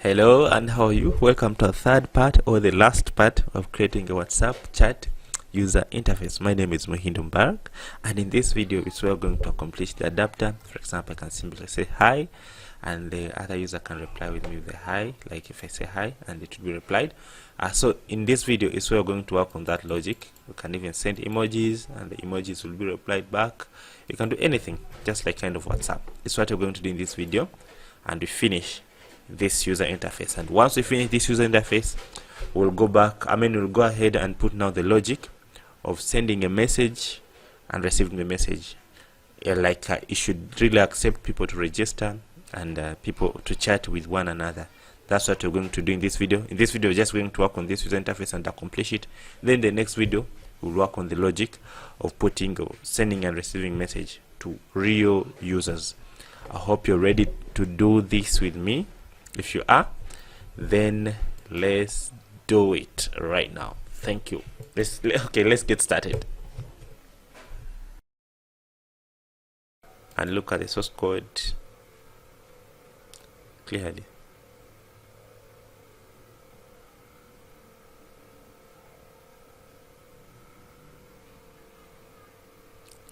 Hello and how are you? Welcome to the third part or the last part of creating a WhatsApp chat user interface. My name is Mohindo Mbarak, and in this video it's where we're going to accomplish the adapter. For example, I can simply say hi and the other user can reply with me with the hi, like if I say hi and it will be replied. So in this video is where we're going to work on that logic. We can even send emojis and the emojis will be replied back. You can do anything just like kind of WhatsApp. It's what we're going to do in this video, and we finish this user interface. And once we finish this user interface, we'll go ahead and put now the logic of sending a message and receiving the message. It should really accept people to register and people to chat with one another. That's what we're going to do in this video. In this video, we're just going to work on this user interface and accomplish it. Then the next video, we'll work on the logic of sending and receiving message to real users. I hope you're ready to do this with me. If you are, then let's do it right now. Thank you. Let's get started and look at the source code clearly.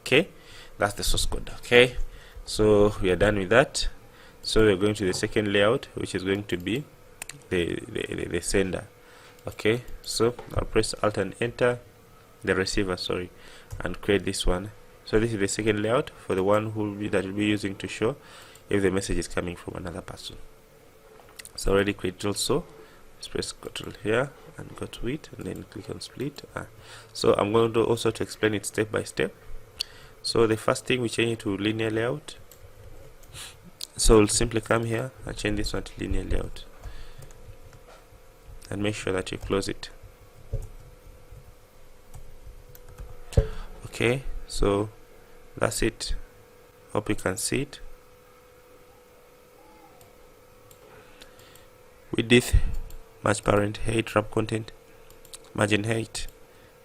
Okay, that's the source code. Okay, so we are done with that. So we're going to the second layout, which is going to be the sender. Okay, so I'll press Alt and Enter, the receiver, sorry, and create this one. So this is the second layout for the one that will be using to show if the message is coming from another person. So already created also. Let's press Ctrl here and go to it, and then click on split. So I'm going to also to explain it step by step. So the first thing, we change it to linear layout. So we'll simply come here and change this one to linear layout and make sure that you close it. Okay, so that's it. Hope you can see it. Width, match parent, height, wrap content, margin height.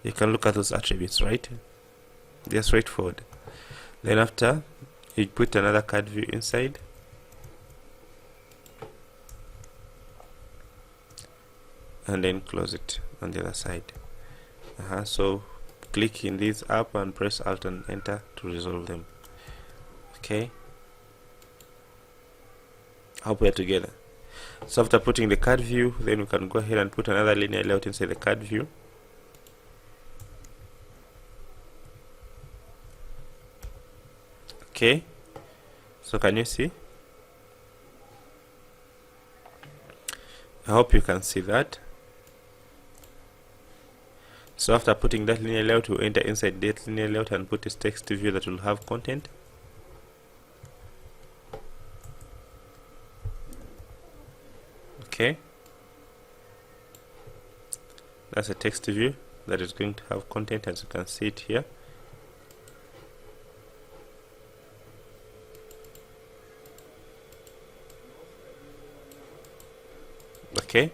You can look at those attributes, right? They're straightforward. Then after, you put another card view inside. And then close it on the other side. So click in these up and press Alt and Enter to resolve them. Okay, hope we are together. So after putting the card view, then we can go ahead and put another linear layout inside the card view. Okay, so can you see? I hope you can see that. So after putting that linear layout, we'll enter inside that linear layout and put a text view that will have content. Okay, that's a text view that is going to have content, as you can see it here. Okay,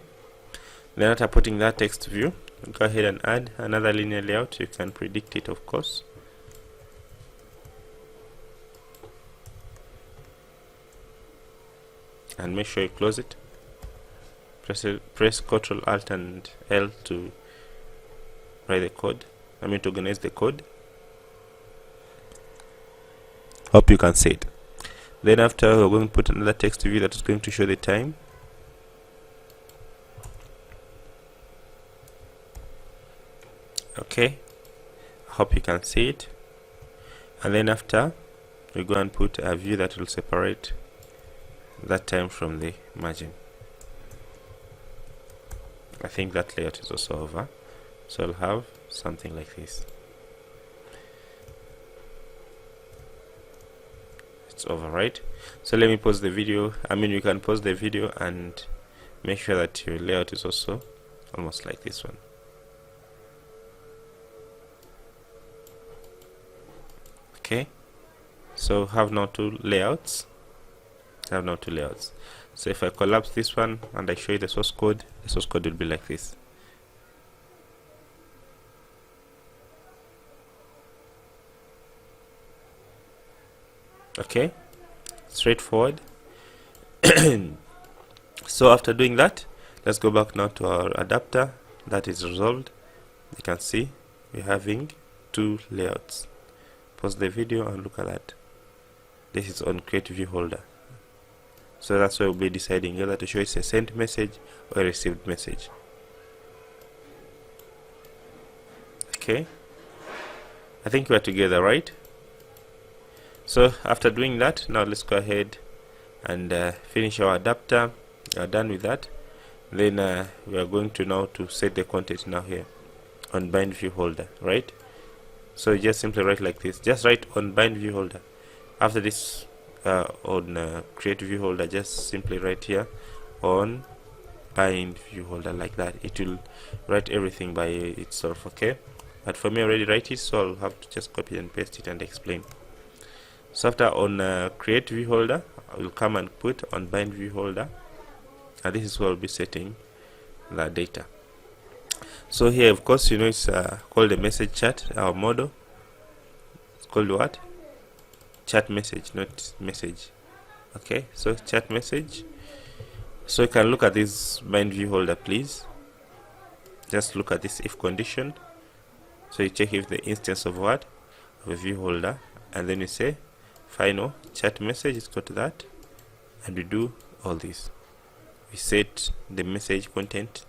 then after putting that text view, go ahead and add another linear layout. You can predict it, of course. And make sure you close it. Press Ctrl Alt and L to write the code. To organize the code. Hope you can see it. Then after, we're going to put another text view that is going to show the time. Okay, I hope you can see it. And then after, we go and put a view that will separate that time from the margin. I think that layout is also over, so I'll have something like this. It's over, right? So let me pause the video. You can pause the video and make sure that your layout is also almost like this one. Okay, so have now two layouts. So if I collapse this one and I show you the source code will be like this. Okay, straightforward. So after doing that, let's go back now to our adapter. That is resolved. You can see we're having two layouts. Pause the video and look at that. This is on create view holder. So that's why we'll be deciding whether to show it's a sent message or a received message. Okay, I think we're together, right? So after doing that, now let's go ahead and finish our adapter. We are done with that. Then we are going to now to set the content now here on bind view holder, right? So just simply write like this. Just write on bind view holder. After this on create view holder, just simply write here on bind view holder like that. It will write everything by itself. Okay, but for me I already write it, so I'll have to just copy and paste it and explain. So after on create view holder, I will come and put on bind view holder, and this is where I'll be setting the data. So here, of course, you know, it's called a message chat. Our model, it's called what? Chat message, not message. Okay, so chat message. So you can look at this bind view holder, please. Just look at this if condition. So you check if the instance of what, of a view holder, and then you say final chat message is got to that, and we do all this. We set the message content,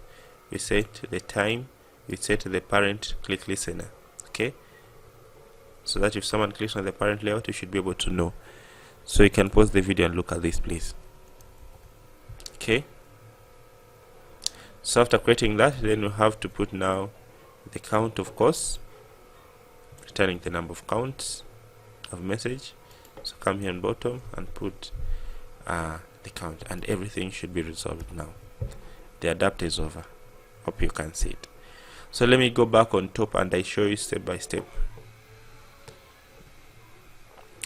we set the time, we set the parent click listener. Okay, so that if someone clicks on the parent layout, you should be able to know. So you can pause the video and look at this, please. Okay, so after creating that, then you have to put now the count, of course, returning the number of counts of message. So come here on bottom and put the count, and everything should be resolved now. The adapter is over. Hope you can see it. So let me go back on top and I show you step by step.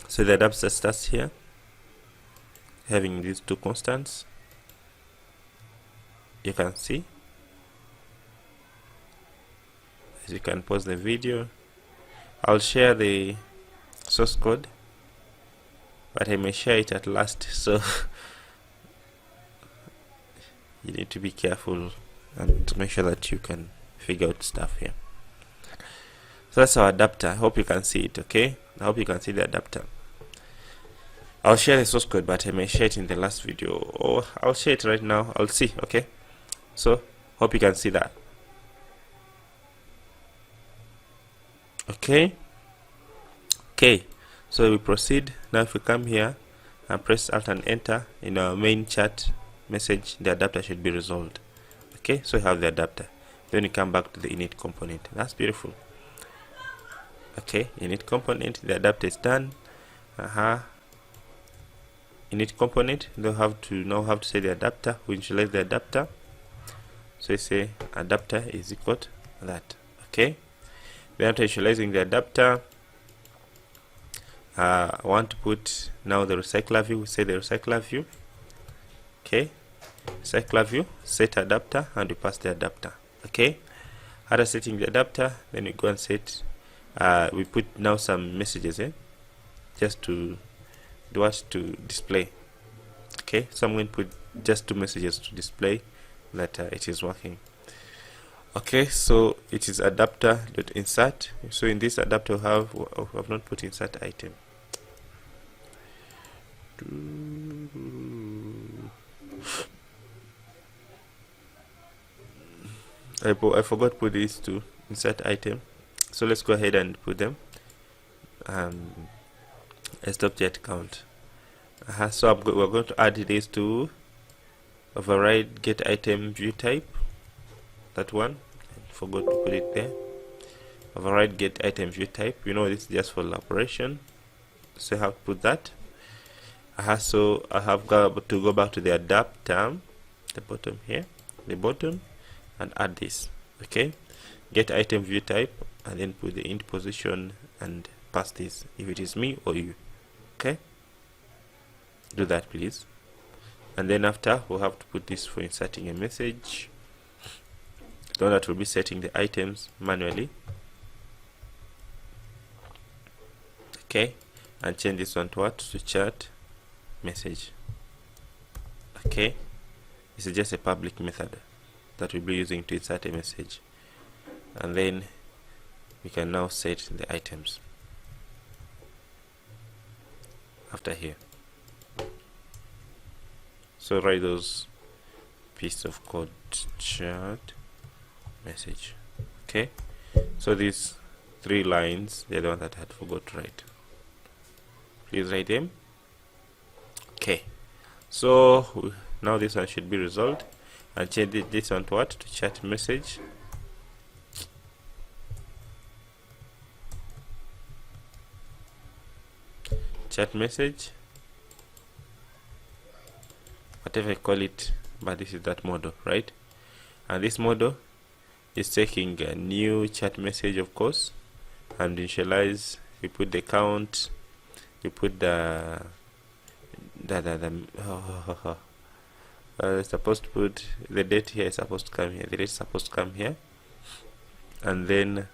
So the adapter starts here, having these two constants. You can see, as you can pause the video. I'll share the source code, but I may share it at last, so you need to be careful and make sure that you can figure out stuff here. So that's our adapter. I hope you can see it. Okay, I hope you can see the adapter. I'll share the source code, but I may share it in the last video, or I'll share it right now. I'll see. Okay, so hope you can see that. Okay, so we proceed now. If we come here and press Alt and Enter in our main chat message, the adapter should be resolved. Okay, so we have the adapter. Then you come back to the init component. That's beautiful. Okay, init component, the adapter is done. Init component, they'll have to say the adapter. We initialize the adapter. So you say adapter is equal to that. Okay, then after initializing the adapter, I want to put now the recycler view. We say the recycler view. Okay, recycler view, set adapter, and we pass the adapter. Okay, after setting the adapter, then we go and set we put now some messages just to do what, to display. Okay, so I'm going to put just two messages to display that it is working. Okay, so it is adapter.insert. So in this adapter we have not put insert item. I forgot to put these to insert item, so let's go ahead and put them. A stop jet count. So we're going to add these to override get item view type. That one, I forgot to put it there. Override get item view type. You know, this is just for operation, so I have to put that. So I have got to go back to the adapter, the bottom here, the bottom, and add this. Okay, get item view type, and then put the int position and pass this if it is me or you. Okay, do that please. And then after, we'll have to put this for inserting a message. The one that will be setting the items manually. Okay, and change this one to what? To chat message. Okay, This is just a public method that we'll be using to insert a message, and then we can now set the items after here. So write those piece of code, chat message. Okay, so these 3 lines, they're the one that I had forgot to write. Please write them. Okay, so now this one should be resolved, and change this one to what? To chat message. Chat message, whatever I call it, but this is that model, right? And this model is taking a new chat message, of course, and initialize. We put the count, we put the supposed to put the date here, is supposed to come here, the date is supposed to come here, and then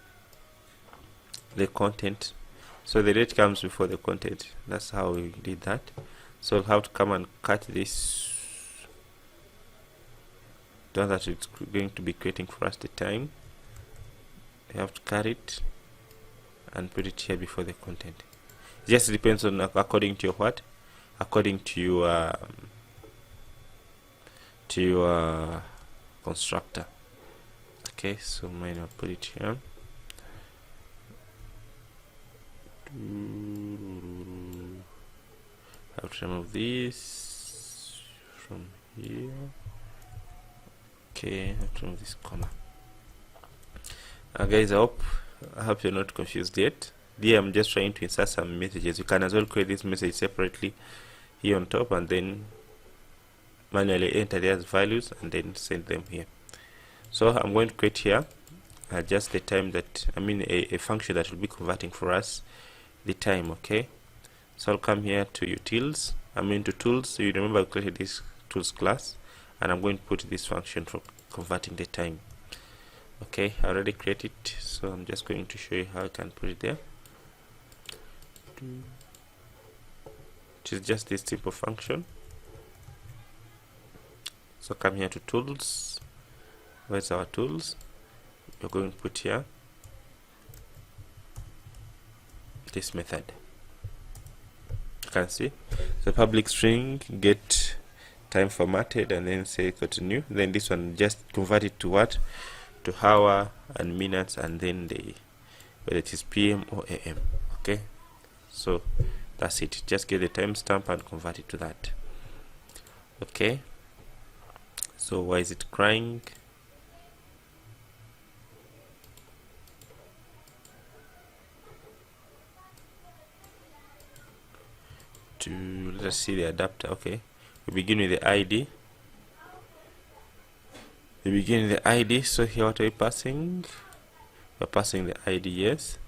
the content. So the date comes before the content. That's how we did that. So we'll have to come and cut this. Don't that it's going to be creating for us the time. You have to cut it and put it here before the content. It just depends on according to your what? According to your constructor. Okay, so mine will put it here. I have to remove this from here. Okay, I have to remove this comma. Guys, I hope you're not confused yet. Here I'm just trying to insert some messages. You can as well create this message separately here on top, and then manually enter their values and then send them here. So I'm going to create here just the time that, a function that will be converting for us the time. Okay, so I'll come here to utils, to tools. So you remember I created this tools class, and I'm going to put this function for converting the time. Okay, I already created it, so I'm just going to show you how I can put it there. It is just this simple function. So come here to tools. Where's our tools? We're going to put here this method. You can see the public string get time formatted, and then say continue. Then this one just convert it to what? To hour and minutes, and then whether it is PM or AM. Okay, so that's it. Just get the timestamp and convert it to that. Okay, so why is it crying? Let us see the adapter. Okay, we begin with the ID. So here what are we passing? We're passing the ID, yes.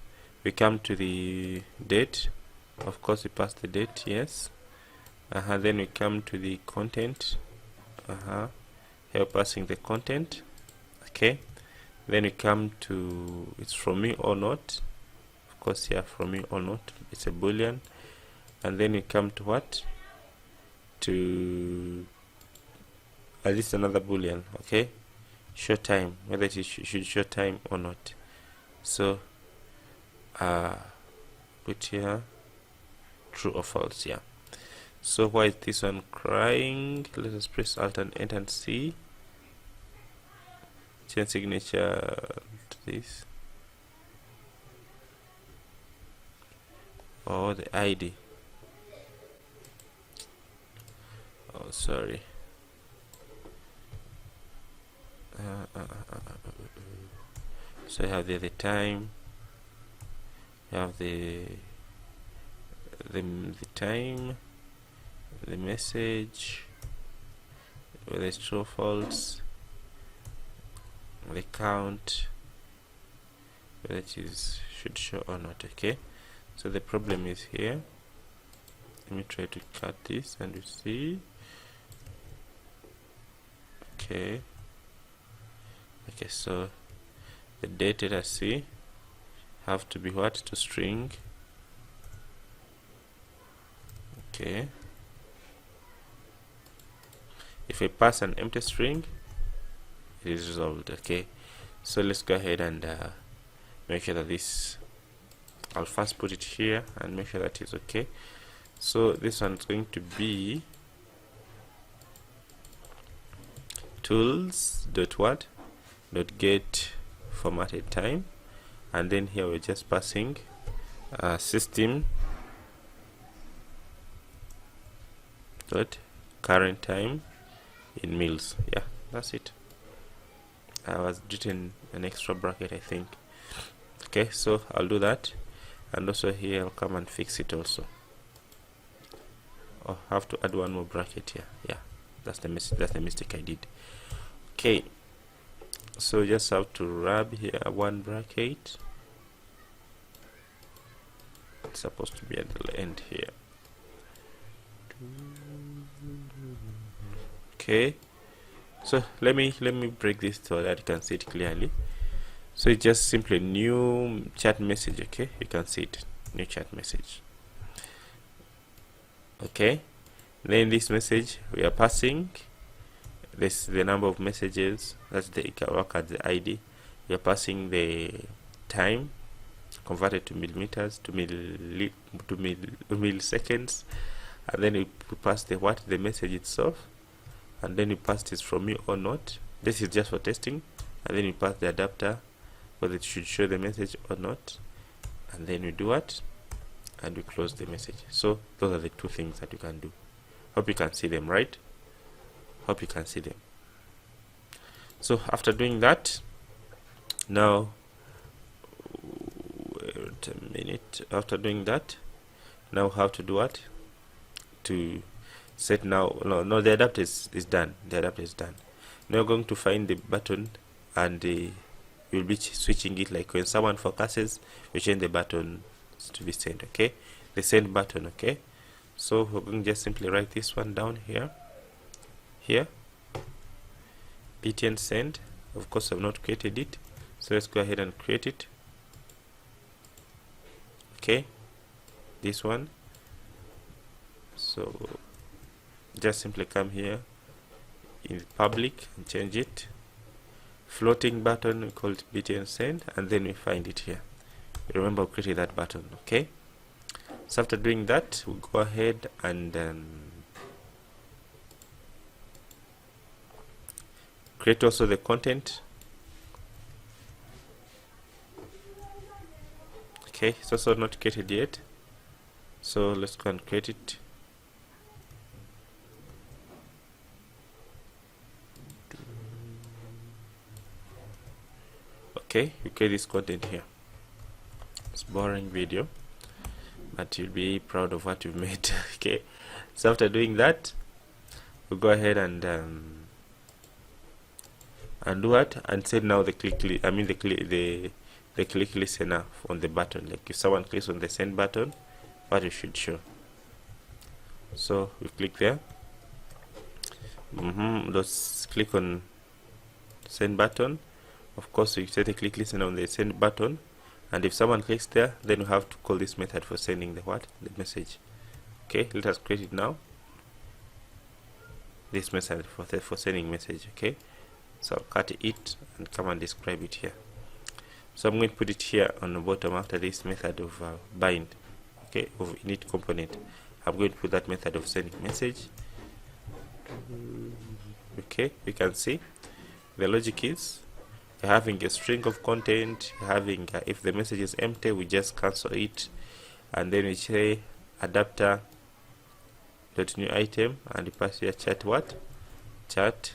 We come to the date. Of course we pass the date, yes. Then we come to the content. Here we're passing the content. Okay, then we come to it's from me or not. Of course here from me or not, it's a boolean. And then we come to what? To at least another boolean. Okay, show time, whether it should show time or not. So put here true or false. Yeah. So why is this one crying? Let us press Alt and Enter and see. Change signature to this. Oh, the ID. Oh, sorry. So you have the time. You have the time, the message, whether it's true or false, the count, whether it is should show or not. Okay, so the problem is here. Let me try to cut this and you see. Okay, so the date, let us see, have to be what? To string. Okay, if I pass an empty string, it is resolved. Okay, so let's go ahead and make sure that this, I'll first put it here and make sure that it's okay. So this one's going to be tools dot what dot get formatted time, and then here we're just passing system dot current time in mils. Yeah, that's it. I was written an extra bracket, I think. Okay, so I'll do that, and also here I'll come and fix it also. Oh, I have to add one more bracket here. Yeah, that's the mistake I did. Okay, so just have to rub here one bracket. It's supposed to be at the end here. Okay, so let me break this so that you can see it clearly. So it's just simply new chat message. Okay, you can see it, new chat message. Okay, then this message we are passing this the number of messages, that's the work at the ID. We are passing the time converted to millimeters to milliseconds, and then we pass the the message itself, and then we pass this from me or not. This is just for testing, and then we pass the adapter whether it should show the message or not, and then we do what, and we close the message. So those are the two things that you can do. Hope you can see them, right? Hope you can see them. So after doing that, now wait a minute, after doing that, now how to do what, to set now, no the adapter is done. The adapter is done. Now we're going to find the button, and you'll be switching it, like when someone focuses, we change the button to be sent. Okay, the send button. Okay, so we're going to just simply write this one down here, btn send. Of course I've not created it, so let's go ahead and create it. Okay, this one. So just simply come here in public and change it, floating button, we call it btn send, and then we find it here. Remember we created that button. Okay, so after doing that, we'll go ahead and create also the content. Okay, it's also not created yet, so let's go and create it. Okay, you create this content here. It's boring video, but you'll be proud of what you've made. Okay, so after doing that, we'll go ahead and do what, and set now the click listener on the button. Like if someone clicks on the send button, what it should show. So we click there. Let's click on send button. Of course, we set a click listener on the send button, and if someone clicks there, then we have to call this method for sending the the message. Okay, let us create it now. This method for sending message. Okay, so I'll cut it and come and describe it here. So I'm going to put it here on the bottom after this method of bind. Okay, of init component. I'm going to put that method of sending message. Okay, you can see the logic is you're having a string of content, having if the message is empty, we just cancel it, and then we say adapter dot new item, and we pass here chat chat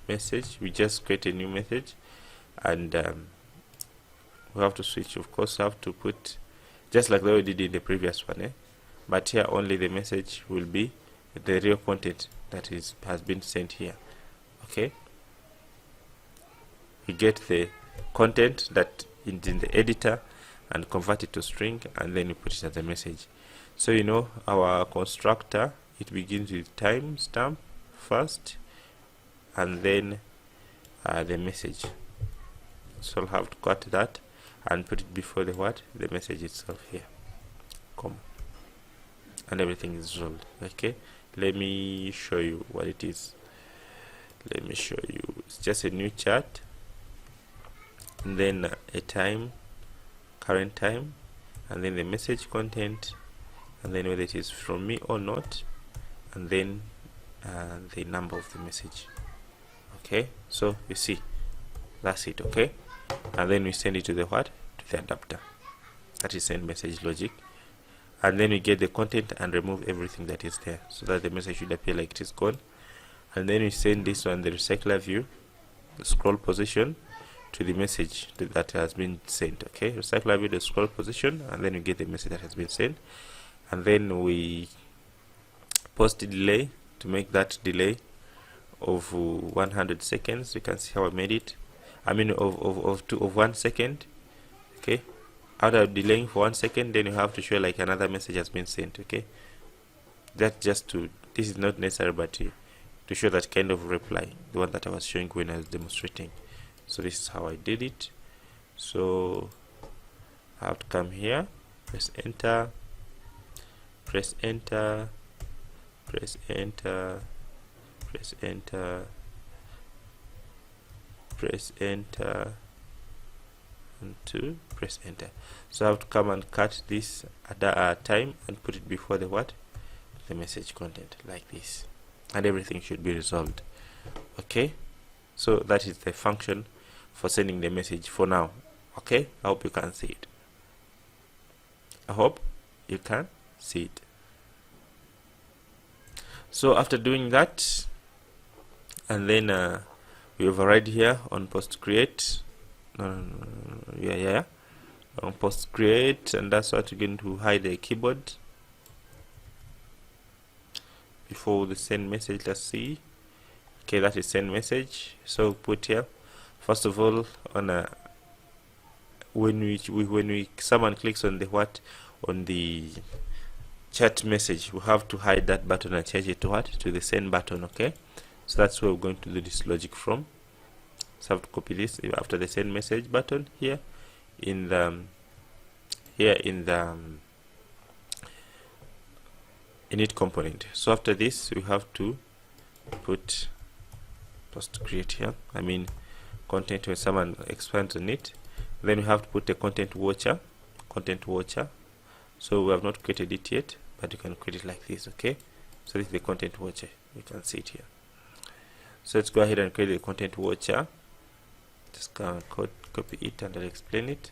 message. We just create a new message, and we have to switch. Of course, have to put just like we did in the previous one, but here only the message will be the real content that has been sent here. Okay, we get the content that in the editor and convert it to string, and then we put it as a message. So you know our constructor, it begins with timestamp first, and then the message. So I'll have to cut that and put it before the message itself here, comma, and everything is resolved. Okay, let me show you what it is. let me show you. It's just a new chat, and then a time, current time, and then the message content, and then whether it is from me or not, and then the number of the message. Okay, so you see, that's it. Okay, and then we send it to the what? To the adapter. That is send message logic. And then we get the content and remove everything that is there, so that the message should appear like it is gone. And then we send this one, the recycler view, the scroll position, to the message that has been sent. Okay, recycler view, the scroll position, and then we get the message that has been sent. And then we post the delay to make that delay of 100 seconds. You can see how I made it. I mean of 1 second. Okay, after delaying for 1 second, then you have to show like another message has been sent. Okay, that just to, this is not necessary, but to show that kind of reply, the one that I was showing when I was demonstrating. So this is how I did it. So I have to come here, press enter, press enter, press enter, press enter, press enter, and to press enter. So I have to come and cut this at time and put it before the what? The message content, like this, and everything should be resolved. Okay, so that is the function for sending the message for now. Okay, I hope you can see it. I hope you can see it. So after doing that, and then we override here on post create. On post create, and that's what we're going to hide the keyboard before the send message. Let's see. Okay, that is send message. So put here, first of all, on when someone clicks on the what, on the chat message, we have to hide that button and change it to what? To the send button. Okay, so that's where we're going to do this logic from. So I have to copy this after the send message button here in the init component. So after this, we have to put post create here. I mean content when someone expands on it. Then we have to put a content watcher. So we have not created it yet, but you can create it like this. Okay, so this is the content watcher. You can see it here. So let's go ahead and create the content watcher. Just copy it and I'll explain it.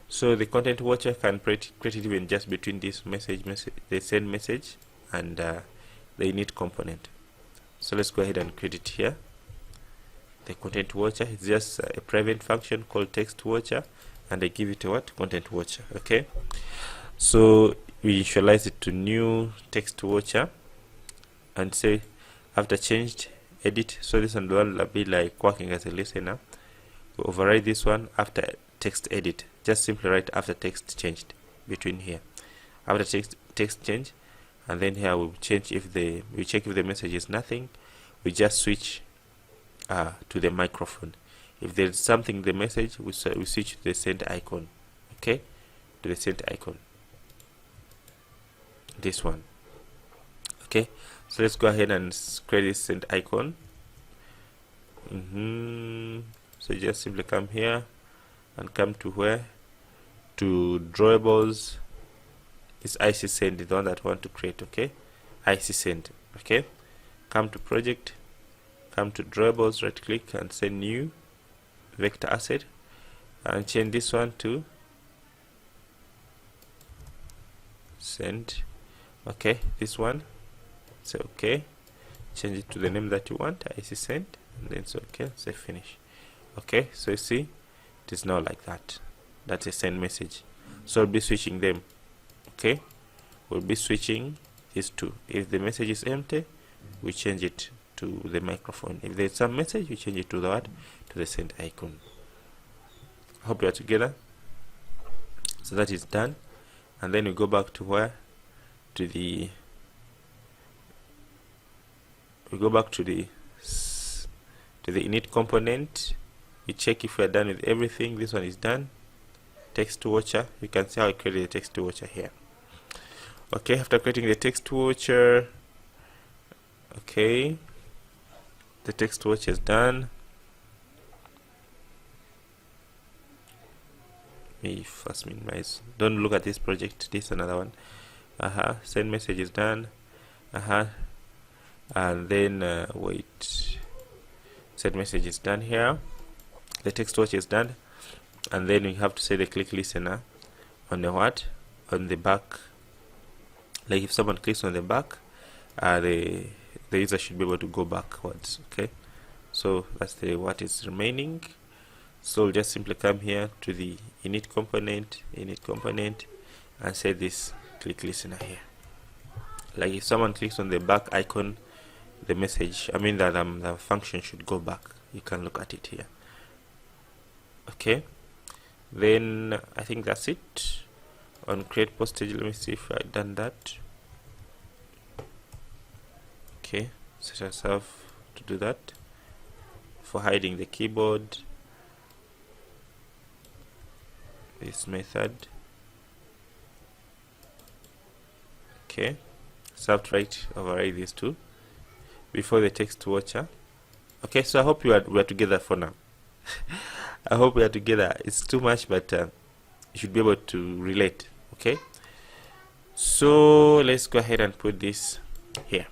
So the content watcher can create it even just between this message, the send message, and the init component. So let's go ahead and create it here. The content watcher is just a private function called text watcher, and I give it a what? Content watcher. Okay, so we initialize it to new text watcher, and say after changed edit. So this one will be like working as a listener. We override this one after text edit. Just simply write after text changed between here. After text change, and then here we change if we check if the message is nothing. We just switch to the microphone. If there's something in the message, we switch to the send icon. Okay, to the send icon. This one. Okay, so let's go ahead and create this send icon. So just simply come here and come to where? To drawables. It's IC send, the one that I want to create. Okay, IC send. Okay, come to project, come to drawables, right click and say new vector asset, and change this one to send. Okay, this one, say okay, change it to the name that you want, IC send, and then it's okay, say finish. Okay, so you see it is now like that. That's a send message. So we'll be switching them. Okay, we'll be switching these two. If the message is empty, we change it to the microphone. If there's some message, we change it to the what? To the send icon. Hope you are together. So that is done, and then we go back to where? To the init component. We check if we are done with everything. This one is done. Text watcher. You can see how I created the text watcher here. Okay, after creating the text watcher, okay, The text watch is done. Me first minimize. Don't look at this project. This is another one. Send message is done. And then wait. Send message is done here. The text watch is done. And then we have to say the click listener on the what? On the back. Like if someone clicks on the back, the user should be able to go backwards. Okay, so that's the what is remaining. So we'll just simply come here to the init component, and say this click listener here. Like if someone clicks on the back icon, the message, the function should go back. You can look at it here. Okay, then I think that's it. On create postage, let me see if I've done that. Okay, set yourself to do that. For hiding the keyboard, this method. Okay, self right override these two before the text watcher. Okay, so I hope we are together for now. I hope we are together. It's too much, but you should be able to relate. Okay, so let's go ahead and put this here.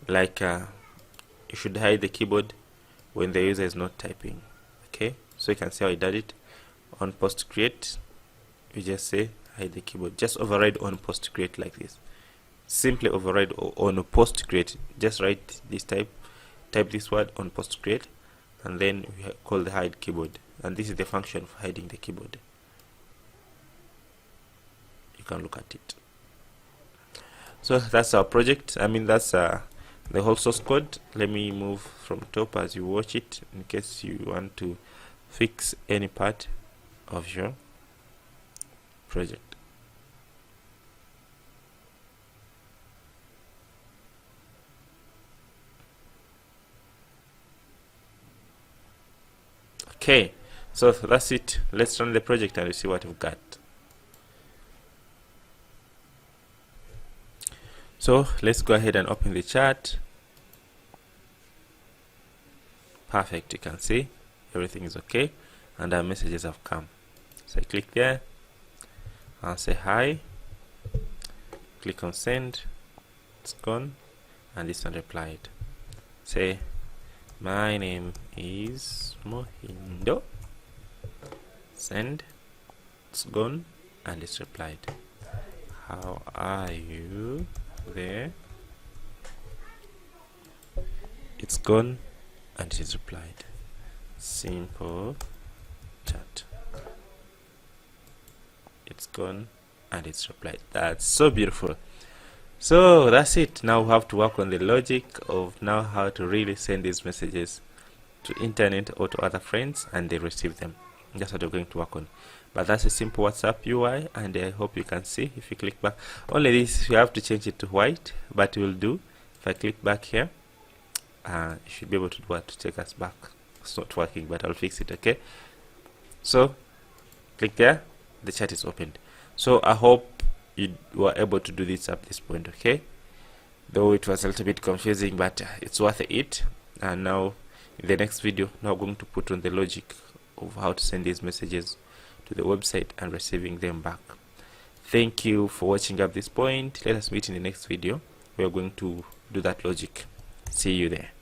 Like you should hide the keyboard when the user is not typing. Okay, so you can see how I did it. On post create, you just say hide the keyboard. Just override on post create like this. Simply override on post create. Just write this type this word on post create, and then we call the hide keyboard, and this is the function for hiding the keyboard. You can look at it. So that's our project. That's the whole source code. Let me move from top as you watch it in case you want to fix any part of your project. Okay, so that's it. Let's run the project and see what we've got. So let's go ahead and open the chat. Perfect, you can see everything is okay and our messages have come. So I click there and say hi, click on send, it's gone, and this one replied. Say my name is Mohindo, send, it's gone, and it's replied. How are you there? It's gone and it is replied. Simple chat. It's gone and it's replied. That's so beautiful. So that's it. Now we have to work on the logic of now how to really send these messages to internet or to other friends and they receive them. That's what we're going to work on. But that's a simple WhatsApp UI, and I hope you can see. If you click back, only this you have to change it to white, but it will do. If I click back here, you should be able to do what to take us back. It's not working, but I'll fix it. Okay, so click there, the chat is opened. So I hope you were able to do this at this point. Okay, though it was a little bit confusing, but it's worth it. And now in the next video, now I'm going to put on the logic of how to send these messages to the website and receiving them back. Thank you for watching up this point. Let us meet in the next video. We are going to do that logic. See you there.